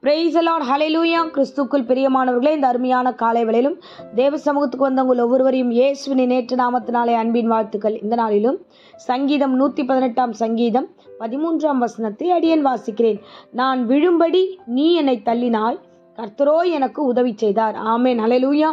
Praise the Lord, ஹல்லேலூயா. கிறிஸ்துக்குள் பிரியமானவர்களே, இந்த அருமையான காலை வேளையிலும் தேவ சமூகத்துக்கு வந்தவங்க ஒவ்வொருவரையும் இயேசுவின் நேற்று நாமத்தினாலே அன்பின் வாழ்த்துக்கள். இந்த நாளிலும் சங்கீதம் 118 சங்கீதம் 13 வசனத்தை அடியேன் வாசிக்கிறேன். நான் விழும்படி நீ என்னை தள்ளினாய், கர்த்தரோ எனக்கு உதவி செய்தார். ஆமென், ஹல்லேலூயா.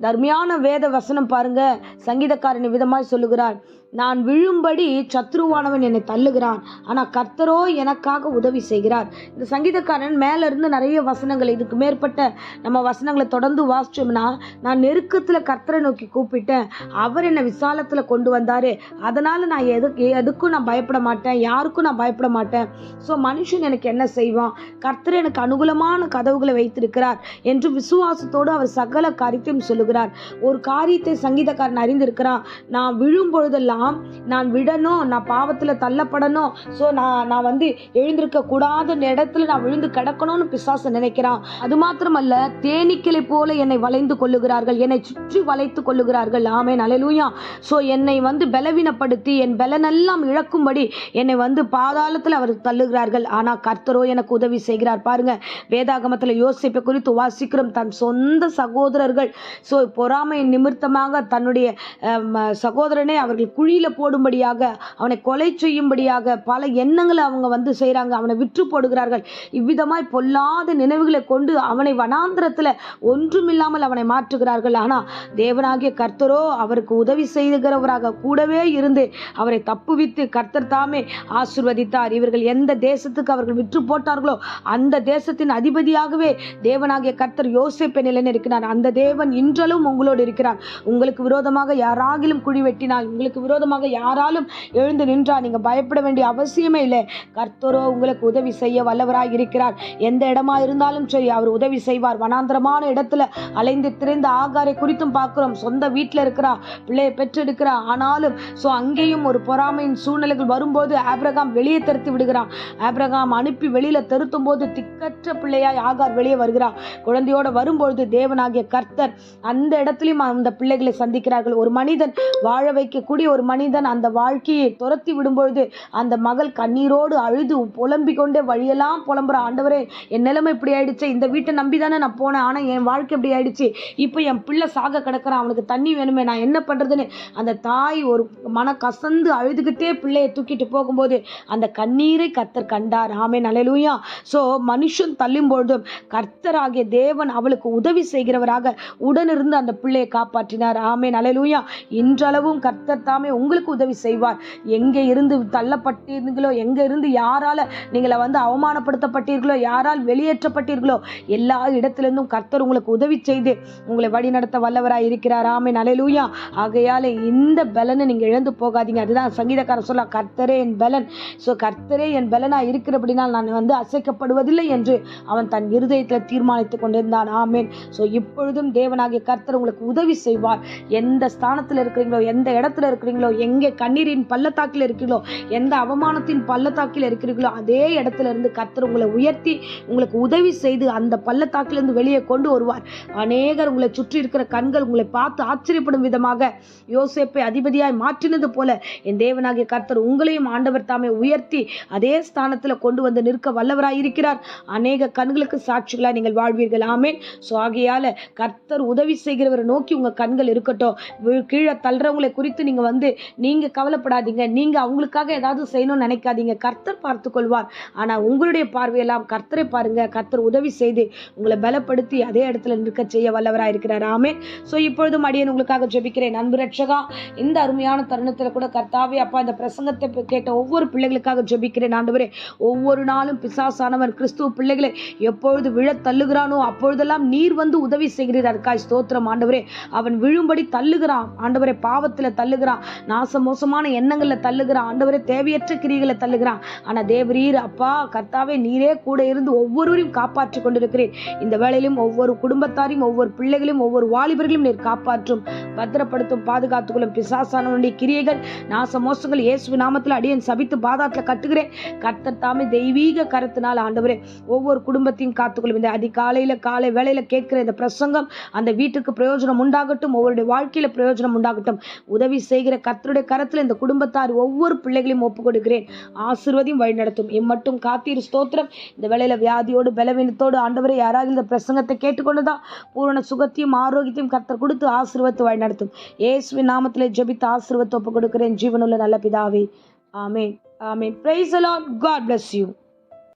அருமையான வேத வசனம் பாருங்க. சங்கீதக்காரன் விதமாய் சொல்லுகிறார், நான் விழும்படி சத்ருவானவன் என்னை தள்ளுகிறான், ஆனால் கர்த்தரோ எனக்காக உதவி செய்கிறார். இந்த சங்கீதக்காரன் மேல இருந்து நிறைய வசனங்கள், இதுக்கு மேற்பட்ட நம்ம வசனங்களை தொடர்ந்து வாசிச்சோம்னா, நான் நெருக்கத்தில் கர்த்தரை நோக்கி கூப்பிட்டேன், அவர் என்னை விசாலத்தில் கொண்டு வந்தாரு, அதனால நான் எதுக்கும் நான் பயப்பட மாட்டேன், யாருக்கும் நான் பயப்பட மாட்டேன். ஸோ மனுஷன் எனக்கு என்ன செய்வான், கர்த்தர் எனக்கு அனுகூலமான கதவுகளை வைத்திருக்கிறார் என்று விசுவாசத்தோடு அவர் சகல காரியத்தையும் சொல்லுகிறார். ஒரு காரியத்தை சங்கீதக்காரன் அறிந்திருக்கிறான். நான் விழும் பொழுதெல்லாம் நான் விடணும், நான் பாவத்தில் தள்ளப்படணும், ஸோ நான் எழுந்திருக்க கூடாத இடத்துல நான் விழுந்து கிடக்கணும்னு பிசாசு நினைக்கிறான். அது மாத்திரமல்ல, தேனீக்களை போல என்னை வளைந்து கொள்ளுகிறார்கள், என்னை சுற்றி வளைத்து கொள்ளுகிறார்கள். ஆமென், ஹல்லேலூயா. ஸோ என்னை பலவீனப்படுத்தி என் பலனெல்லாம் இழக்கும்படி என்னை பாதாளத்தில் அவர் தள்ளுகிறார்கள். ஆனால் கர்த்தரோ எனக்கு உதவி செய்கிறார். பாருங்க, வேதாகமத்தில் யோசேப்பை குறித்து வாசிக்கிறோம். தன் சொந்த சகோதரர்கள் பொறாமை நிமித்தமாக தன்னுடைய சகோதரனை அவர்கள் குழியில போடும்படியாக, அவனை கொலை செய்யும்படியாக பல எண்ணங்களை அவங்க செய்றாங்க. அவனை விற்று போடுகிறார்கள். இவ்விதமாய் பொல்லாத நினைவுகளை கொண்டு அவனை வனாந்திரத்துல ஒன்றுமில்லாமல் அவனை மாற்றுகிறார்கள். ஆனா தேவனாகிய கர்த்தரோ அவருக்கு உதவி செய்கிறவராக கூடவே இருந்து அவரை தப்புவித்து கர்த்தர் தாமே ஆசீர்வதித்தார். இவர்கள் எந்த தேசத்துக்கு அவர்கள் விற்று போட்டார்களோ அந்த தேசத்தின் அதிபதியாகவே தேவனாகிய கர்த்தர் யோசேப்பை நிலைநிறுத்தினார். அந்த தேவன் இன்றளவும் உங்களோடு இருக்கிறார். உங்களுக்கு விரோதமாக யாராகிலும் குழி வெட்டினால், உங்களுக்கு விரோதமாக யாராலும் எழுந்து நின்றால் நீங்க பயப்பட வேண்டிய அவசியமே இல்லை. கர்த்தரோ உங்களுக்கு உதவி செய்ய வல்லவராய் இருக்கிறார். எந்த இடமா இருந்தாலும் சரி, அவர் உதவி செய்வார். வனாந்திரமான இடத்துல அலைந்து திரிந்த ஆகாரை குறித்தும் பார்க்கிறோம். சொந்த வீட்டில் இருக்கிறா, பிள்ளையை பெற்றெடுக்கிறா, ஆனாலும் அங்கேயும் ஒரு பொறாமையின் சூழ்நிலைகள் வரும்போது ஆபிரகாம் வெளியே தருத்தி விடுகிறான். ஆபிரகாம் அனுப்பி வெளியில தருத்தும் போது திக்கற்ற பிள்ளையாய் ஆகார் வெளியே வருகிறார். குழந்தையோட வரும்பொழுது தேவனாகிய கர்த்தர் அந்த இடத்திலும் அந்த பிள்ளைகளை சந்திக்கிறார்கள். ஒரு மனிதன் வாழ வைக்கக்கூடிய ஒரு மனிதன் அந்த வாழ்க்கையை துரத்தி விடும்பொழுது அந்த மகள் கண்ணீரோடு அழுது புலம்பிக் கொண்டே வழியெல்லாம் புலம்புற, ஆண்டவரே என் நிலைமை இப்படி ஆயிடுச்சு, இந்த வீட்டை நம்பிதானே நான் போனேன், ஆனா என் வாழ்க்கை இப்படி ஆயிடுச்சு, இப்போ என் பிள்ளை சாக கிடக்கிறான், அவனுக்கு தண்ணி வேணுமே, நான் என்ன பண்றதுன்னு அந்த தாய் ஒரு மன கசந்து அழுதுகிட்டே பிள்ளையை தூக்கிட்டு போகும்போது அந்த கண்ணீரை கர்த்தர் கண்டார். ஆமென், ஹல்லேலூயா. சோ மனுஷன் தள்ளும் பொழுதும் கர்த்தராகிய தேவன் அவளுக்கு உதவி செய்கிறவராக உடனிருந்து அந்த பிள்ளையை காப்பாற்றினார். ஆமென், ஹல்லேலூயா. இன்றளவும் கர்த்தர் தாமே உங்களுக்கு உதவி செய்வார். எங்கே இருந்து தள்ளப்பட்டீர்களோ, எங்க இருந்து யாரால நீங்களை அவமானப்படுத்தப்பட்டீர்களோ, யாரால் வெளியேற்றப்பட்டீர்களோ, எல்லா இடத்திலிருந்தும் கர்த்தர் உங்களுக்கு உதவி செய்து உங்களை வழி நடத்த வல்லவராய் இருக்கிறார். ஆமென், ஹல்லேலூயா. ஆகையால இந்த பலனை நீங்க இழந்து போகாதீங்க. அதுதான் சங்கீதக்காரன் சொல்ல, கர்த்தரே என் பலன். கர்த்தரே என் பலனா இருக்கிறபடினால் நான் அசைக்கப்படுவதில்லை என்று அவன் தன் இருதயத்தில் தீர்மானித்துக் கொண்டிருந்தான். ஆமென். இப்பொழுதும் தேவனாகிய கர்த்தர் உங்களுக்கு உதவி செய்வார். எந்த ஸ்தானத்தில் இருக்கிறீங்களோ, எந்த இடத்துல இருக்கிறீங்களோ, எங்கே கண்ணீரின் பள்ளத்தாக்கில் இருக்கிறீங்களோ, எந்த அவமானத்தின் பள்ளத்தாக்கில் இருக்கிறீர்களோ, அதே இடத்துல இருந்து கர்த்தர் உங்களை உயர்த்தி உங்களுக்கு உதவி செய்து அந்த பள்ளத்தாக்கிலிருந்து வெளியே கொண்டு வருவார். அநேகர் உங்களை சுற்றி இருக்கிற கண்கள் உங்களை பார்த்து ஆச்சரியப்படும் விதமாக யோசேப்பை அதிபதியாய் மாற்றினது போல என் தேவனாகிய கர்த்தர் உங்களையும் ஆண்டவர் தாமே உயர்த்தி அதே ஸ்தானத்தில் கொண்டு வந்து நிற்க வல்லவராய் இருக்கிறார். அநேக கண்களுக்கு சாட்சிகளா நீங்கள் வாழ்வீர்கள். ஆமென். ஆகையால கர்த்தர் உதவி செய்கிறவரை நோக்கி உங்க கண்கள் இருக்கட்டும். கீழே தள்ளுறவங்களை குறித்து நீங்க கவலைப்படாதீங்க. நீங்க அவங்களுக்காக ஏதாவது செய்யணும்னு நினைக்காதீங்க. கர்த்தர் பார்த்து கொள்வார். ஆனா உங்களுடைய பார்வையெல்லாம் கர்த்தரை பாருங்க. கர்த்தர் உதவி செய்து உங்களை பலப்படுத்தி அதே இடத்துல நிற்க செய்ய வல்லவராய் இருக்கிறார். ஆமென். இப்பொழுதும் அடியேன் உங்களுக்காக ஜெபிக்கிறேன். அன்பு ரட்சகா, இந்த அருமையான தருணத்துல கூட கர்த்தாவே அப்பா, இந்த பிரசங்கத்தை கேட்ட ஒவ்வொரு பிள்ளைகளுக்காக ஜெபிக்கிறேன். ஆண்டவரே, ஒவ்வொரு நாளும் பிசாசானவன் கிறிஸ்துவ பிள்ளைகளை எப்பொழுது விழ தள்ளுகிறானோ அப்பொழுதெல்லாம் நீர் உதவி செய்கிறீர். அதற்காய் ஸ்தோத்திரம் ஆண்டவரே. அவன் விழும்படி தள்ளுகிறான் ஆண்டவரே, பாவத்துல தள்ளுகிறான், மோசமான எண்ணங்கள்ல தள்ளுகிறான் ஆண்டவரே, தேவையற்ற கிரிகளை தள்ளுகிறான். ஆனா தேவரீர் அப்பா கர்த்தாவே, நீரே கூட இருந்து ஒவ்வொருவரையும் காப்பாற்றி கொண்டிருக்கிறேன். இந்த வேளையிலும் ஒவ்வொரு குடும்பத்தாரையும், ஒவ்வொரு பிள்ளைகளையும், ஒவ்வொரு வாலிபர்களையும் நீர் காப்பாற்றும், பத்திரப்படுத்தும், பாதுகாத்துக்கொள்ளும். பிசாசானவனுடைய கிரியைகள், மோசங்கள் இயேசு நாமத்தில் அடியேன் சபித்து பாதாளத்துல கட்டுகிறேன். கர்த்தர் தாமே தெய்வீக கருத்தினால் ஆண்டவரே ஒவ்வொரு குடும்பத்தையும் காத்துக்கொள்ளும். இந்த அதிகாலையில காலை வேளையில கேட்கிற இந்த பிரசங்கம் அந்த வீட்டுக்கு பிரயோஜனம் உண்டாகட்டும், ஒவ்வொருடைய வாழ்க்கையில பிரயோஜனம் உண்டாகட்டும். உதவி செய்கிற கர்த்தருடைய கரத்தில் இந்த குடும்பத்தார் ஒவ்வொரு பிள்ளைகளையும் ஒப்பு கொடுக்கிறேன். ஆசீர்வதியும் வழி நடத்தும். எம்மட்டும் காத்தீர் ஸ்தோத்திரம். இந்த வேளையில வியாதியோடு பலவீனத்தோடு ஆண்டவரை யாராவது இந்த பிரசங்கத்தை கேட்டுக்கொண்டுதான் பூரண சுகத்தையும் ஆரோக்கியத்தையும் கர்த்தர் கொடுத்து ஆசீர்வத்து வழி நடத்தும். இயேசுவின் நாமத்திலே ஜெபித்து ஆசீர்வத்து ஒப்பு கொடுக்கிறேன் ஜீவனுள்ள நல்ல பிதாவே. ஆமென். ஆமென். Praise the Lord. God bless you.